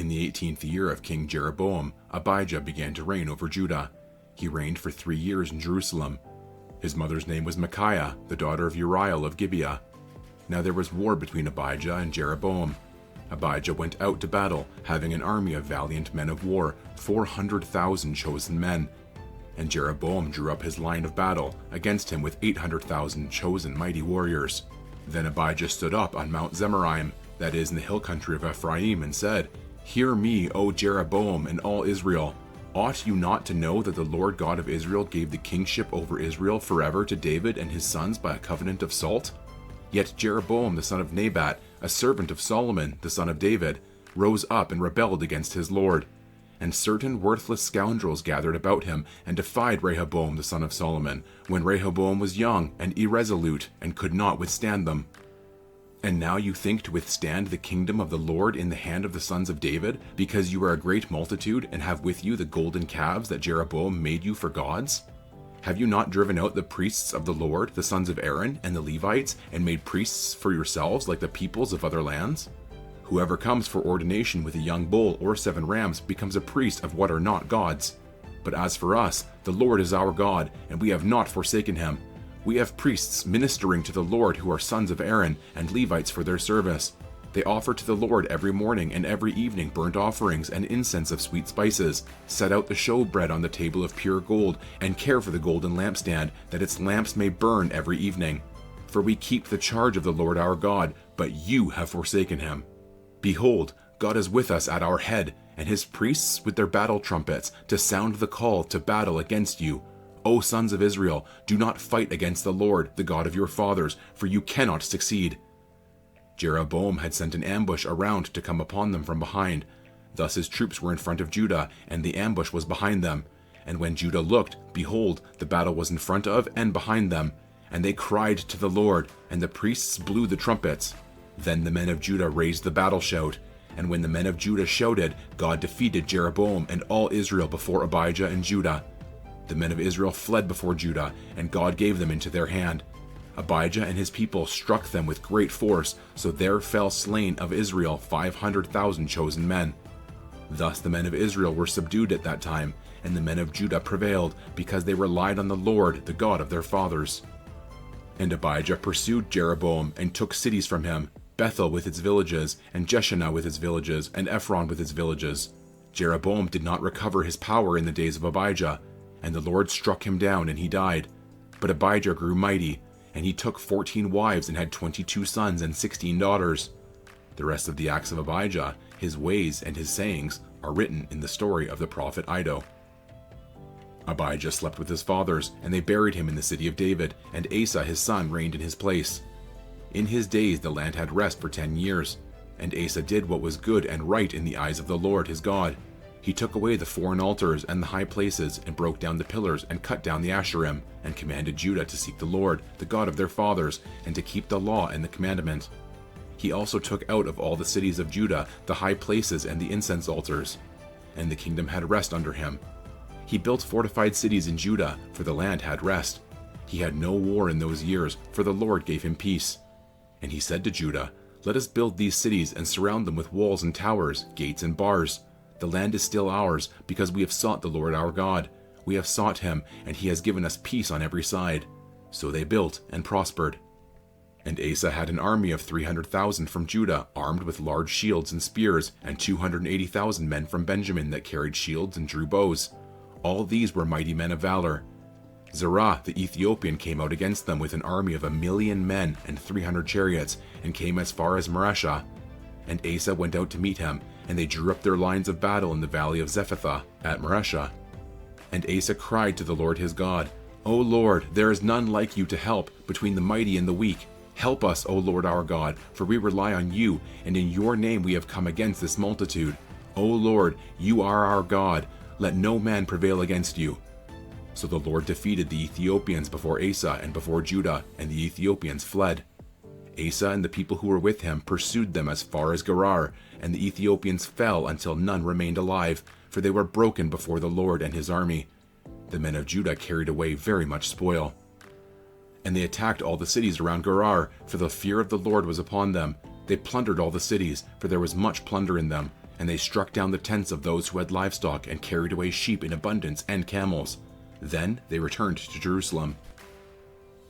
In the 18th year of King Jeroboam, Abijah began to reign over Judah. He reigned for 3 years in Jerusalem. His mother's name was Micaiah, the daughter of Uriel of Gibeah. Now there was war between Abijah and Jeroboam. Abijah went out to battle, having an army of valiant men of war, 400,000 chosen men. And Jeroboam drew up his line of battle against him with 800,000 chosen mighty warriors. Then Abijah stood up on Mount Zemaraim, that is in the hill country of Ephraim, and said, "Hear me, O Jeroboam and all Israel. Ought you not to know that the Lord God of Israel gave the kingship over Israel forever to David and his sons by a covenant of salt? Yet Jeroboam the son of Nebat, a servant of Solomon the son of David, rose up and rebelled against his Lord. And certain worthless scoundrels gathered about him and defied Rehoboam the son of Solomon, when Rehoboam was young and irresolute and could not withstand them. And now you think to withstand the kingdom of the Lord in the hand of the sons of David, because you are a great multitude and have with you the golden calves that Jeroboam made you for gods? Have you not driven out the priests of the Lord, the sons of Aaron, and the Levites, and made priests for yourselves like the peoples of other lands? Whoever comes for ordination with a young bull or 7 rams becomes a priest of what are not gods. But as for us, the Lord is our God, and we have not forsaken him. We have priests ministering to the Lord who are sons of Aaron, and Levites for their service. They offer to the Lord every morning and every evening burnt offerings and incense of sweet spices, set out the showbread on the table of pure gold, and care for the golden lampstand, that its lamps may burn every evening. For we keep the charge of the Lord our God, but you have forsaken him. Behold, God is with us at our head, and his priests with their battle trumpets, to sound the call to battle against you. O sons of Israel, do not fight against the Lord, the God of your fathers, for you cannot succeed." Jeroboam had sent an ambush around to come upon them from behind. Thus his troops were in front of Judah, and the ambush was behind them. And when Judah looked, behold, the battle was in front of and behind them. And they cried to the Lord, and the priests blew the trumpets. Then the men of Judah raised the battle shout. And when the men of Judah shouted, God defeated Jeroboam and all Israel before Abijah and Judah. The men of Israel fled before Judah, and God gave them into their hand. Abijah and his people struck them with great force, so there fell slain of Israel 500,000 chosen men. Thus the men of Israel were subdued at that time, and the men of Judah prevailed, because they relied on the Lord, the God of their fathers. And Abijah pursued Jeroboam, and took cities from him, Bethel with its villages, and Jeshanah with its villages, and Ephron with its villages. Jeroboam did not recover his power in the days of Abijah, and the Lord struck him down, and he died. But Abijah grew mighty, and he took 14 wives and had 22 sons and 16 daughters. The rest of the acts of Abijah, his ways and his sayings, are written in the story of the prophet Iddo. Abijah slept with his fathers, and they buried him in the city of David, and Asa his son reigned in his place. In his days the land had rest for 10 years, and Asa did what was good and right in the eyes of the Lord his God. He took away the foreign altars and the high places, and broke down the pillars, and cut down the Asherim, and commanded Judah to seek the Lord, the God of their fathers, and to keep the law and the commandment. He also took out of all the cities of Judah the high places and the incense altars, and the kingdom had rest under him. He built fortified cities in Judah, for the land had rest. He had no war in those years, for the Lord gave him peace. And he said to Judah, "Let us build these cities and surround them with walls and towers, gates and bars. The land is still ours, because we have sought the Lord our God. We have sought him, and he has given us peace on every side." So they built and prospered. And Asa had an army of 300,000 from Judah, armed with large shields and spears, and 280,000 men from Benjamin that carried shields and drew bows. All these were mighty men of valor. Zerah the Ethiopian came out against them with an army of 1,000,000 men and 300 chariots, and came as far as Mareshah. And Asa went out to meet him, and they drew up their lines of battle in the valley of Zephathah at Mareshah. And Asa cried to the Lord his God, "O Lord, there is none like you to help between the mighty and the weak. Help us, O Lord our God, for we rely on you, and in your name we have come against this multitude. O Lord, you are our God. Let no man prevail against you." So the Lord defeated the Ethiopians before Asa and before Judah, and the Ethiopians fled. Asa and the people who were with him pursued them as far as Gerar, and the Ethiopians fell until none remained alive, for they were broken before the Lord and his army. The men of Judah carried away very much spoil. And they attacked all the cities around Gerar, for the fear of the Lord was upon them. They plundered all the cities, for there was much plunder in them, and they struck down the tents of those who had livestock and carried away sheep in abundance and camels. Then they returned to Jerusalem.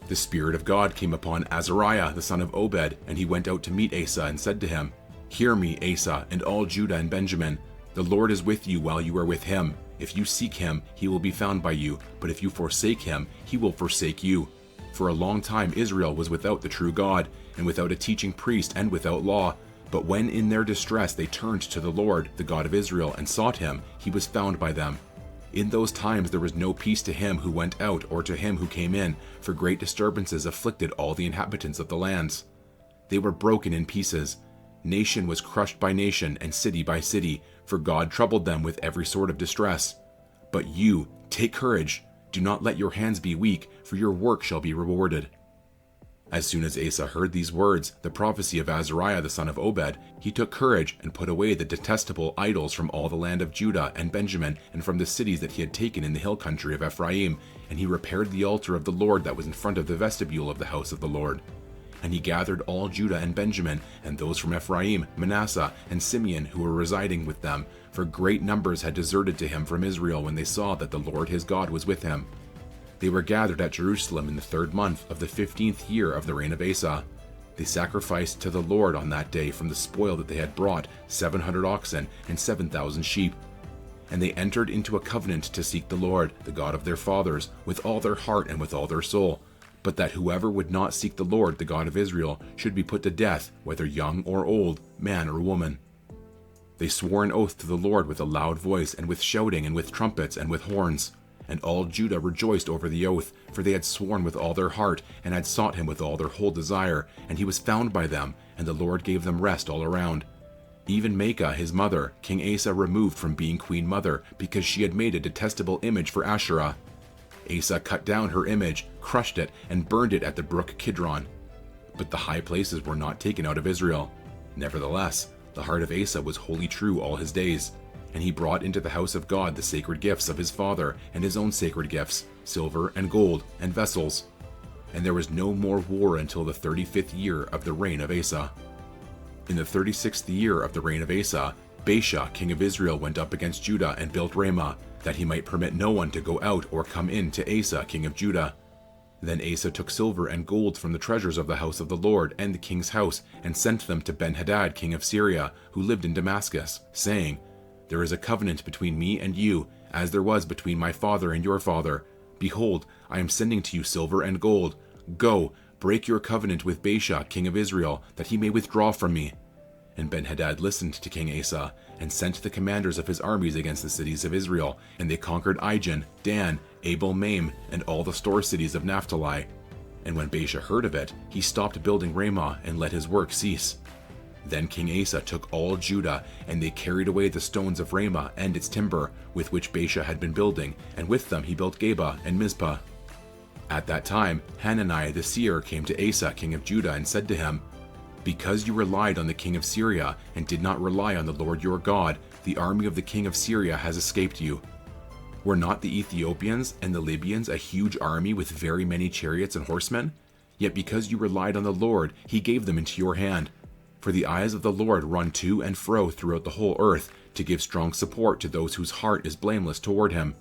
The Spirit of God came upon Azariah the son of Obed, and he went out to meet Asa and said to him, "Hear me, Asa, and all Judah and Benjamin. The Lord is with you while you are with him. If you seek him, he will be found by you, but if you forsake him, he will forsake you. For a long time Israel was without the true God, and without a teaching priest, and without law. But when in their distress they turned to the Lord, the God of Israel, and sought him, he was found by them. In those times there was no peace to him who went out or to him who came in, for great disturbances afflicted all the inhabitants of the lands. They were broken in pieces. Nation was crushed by nation, and city by city, for God troubled them with every sort of distress. But you, take courage. Do not let your hands be weak, for your work shall be rewarded." As soon as Asa heard these words, the prophecy of Azariah the son of Obed, he took courage and put away the detestable idols from all the land of Judah and Benjamin and from the cities that he had taken in the hill country of Ephraim, and he repaired the altar of the Lord that was in front of the vestibule of the house of the Lord. And he gathered all Judah and Benjamin, and those from Ephraim, Manasseh, and Simeon who were residing with them, for great numbers had deserted to him from Israel when they saw that the Lord his God was with him. They were gathered at Jerusalem in the 3rd month of the 15th year of the reign of Asa. They sacrificed to the Lord on that day from the spoil that they had brought 700 oxen and 7,000 sheep. And they entered into a covenant to seek the Lord, the God of their fathers, with all their heart and with all their soul, but that whoever would not seek the Lord, the God of Israel, should be put to death, whether young or old, man or woman. They swore an oath to the Lord with a loud voice, and with shouting, and with trumpets, and with horns. And all Judah rejoiced over the oath, for they had sworn with all their heart, and had sought him with all their whole desire, and he was found by them, and the Lord gave them rest all around. Even Maacah his mother, King Asa removed from being queen mother, because she had made a detestable image for Asherah. Asa cut down her image, crushed it, and burned it at the brook Kidron. But the high places were not taken out of Israel. Nevertheless, the heart of Asa was wholly true all his days. And he brought into the house of God the sacred gifts of his father, and his own sacred gifts, silver and gold, and vessels. And there was no more war until the 35th year of the reign of Asa. In the 36th year of the reign of Asa, Baasha, king of Israel, went up against Judah and built Ramah, that he might permit no one to go out or come in to Asa, king of Judah. Then Asa took silver and gold from the treasures of the house of the Lord and the king's house, and sent them to Ben-Hadad, king of Syria, who lived in Damascus, saying, "There is a covenant between me and you, as there was between my father and your father. Behold, I am sending to you silver and gold. Go, break your covenant with Baasha, king of Israel, that he may withdraw from me." And Ben-Hadad listened to King Asa, and sent the commanders of his armies against the cities of Israel, and they conquered Ijon, Dan, Abel-Maim, and all the store cities of Naphtali. And when Baasha heard of it, he stopped building Ramah, and let his work cease. Then King Asa took all Judah, and they carried away the stones of Ramah and its timber, with which Baasha had been building, and with them he built Geba and Mizpah. At that time Hananiah the seer came to Asa king of Judah, and said to him, "Because you relied on the king of Syria, and did not rely on the Lord your God, the army of the king of Syria has escaped you. Were not the Ethiopians and the Libyans a huge army with very many chariots and horsemen? Yet because you relied on the Lord, he gave them into your hand. For the eyes of the Lord run to and fro throughout the whole earth, to give strong support to those whose heart is blameless toward him.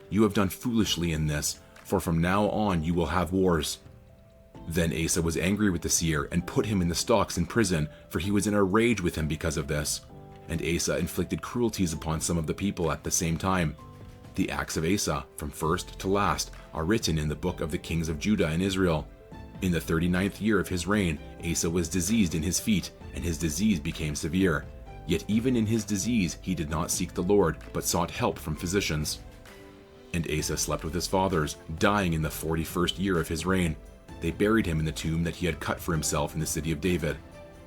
You have done foolishly in this, for from now on you will have wars." Then Asa was angry with the seer, and put him in the stocks in prison, for he was in a rage with him because of this. And Asa inflicted cruelties upon some of the people at the same time. The acts of Asa, from first to last, are written in the book of the kings of Judah and Israel. In the 39th year of his reign, Asa was diseased in his feet, and his disease became severe. Yet even in his disease he did not seek the Lord, but sought help from physicians. And Asa slept with his fathers, dying in the 41st year of his reign. They buried him in the tomb that he had cut for himself in the city of David.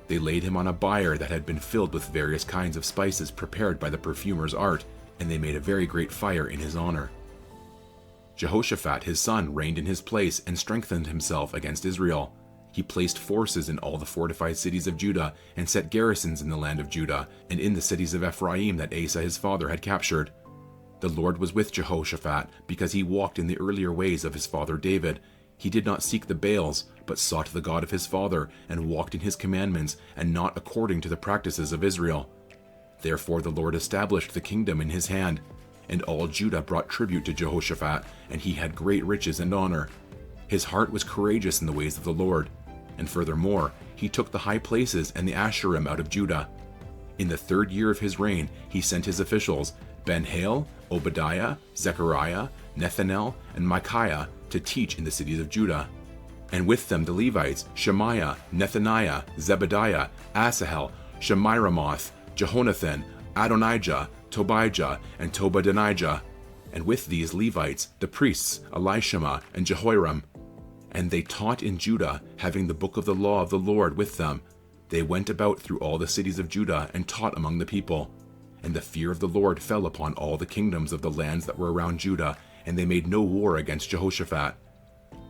They laid him on a bier that had been filled with various kinds of spices prepared by the perfumer's art, and they made a very great fire in his honor. Jehoshaphat his son reigned in his place, and strengthened himself against Israel. He placed forces in all the fortified cities of Judah, and set garrisons in the land of Judah, and in the cities of Ephraim that Asa his father had captured. The Lord was with Jehoshaphat, because he walked in the earlier ways of his father David. He did not seek the Baals, but sought the God of his father, and walked in his commandments, and not according to the practices of Israel. Therefore the Lord established the kingdom in his hand, and all Judah brought tribute to Jehoshaphat, and he had great riches and honor. His heart was courageous in the ways of the Lord, and furthermore, he took the high places and the Asherim out of Judah. In the 3rd year of his reign, he sent his officials, Ben-Hail, Obadiah, Zechariah, Nethanel, and Micaiah, to teach in the cities of Judah. And with them the Levites, Shemaiah, Nethaniah, Zebediah, Asahel, Shemiramoth, Jehonathan, Adonijah, Tobijah, and Tobadonijah. And with these Levites, the priests, Elishama and Jehoram. And they taught in Judah, having the book of the law of the Lord with them. They went about through all the cities of Judah and taught among the people. And the fear of the Lord fell upon all the kingdoms of the lands that were around Judah, and they made no war against Jehoshaphat.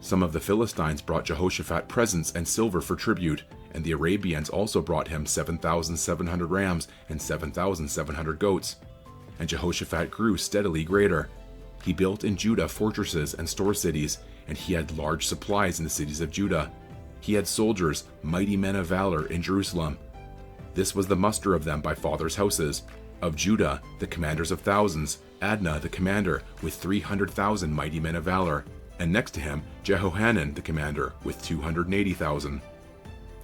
Some of the Philistines brought Jehoshaphat presents and silver for tribute, and the Arabians also brought him 7,700 rams and 7,700 goats. And Jehoshaphat grew steadily greater. He built in Judah fortresses and store cities, and he had large supplies in the cities of Judah. He had soldiers, mighty men of valor, in Jerusalem. This was the muster of them by fathers' houses. Of Judah, the commanders of thousands, Adnah the commander, with 300,000 mighty men of valor. And next to him, Jehohanan the commander, with 280,000.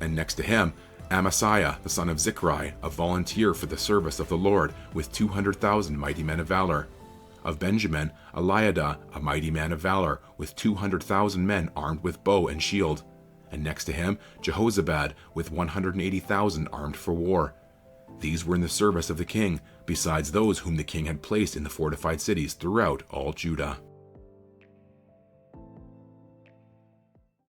And next to him, Amasiah the son of Zichri, a volunteer for the service of the Lord, with 200,000 mighty men of valor. Of Benjamin, Eliada, a mighty man of valor, with 200,000 men armed with bow and shield. And next to him, Jehozabad, with 180,000 armed for war. These were in the service of the king, besides those whom the king had placed in the fortified cities throughout all Judah.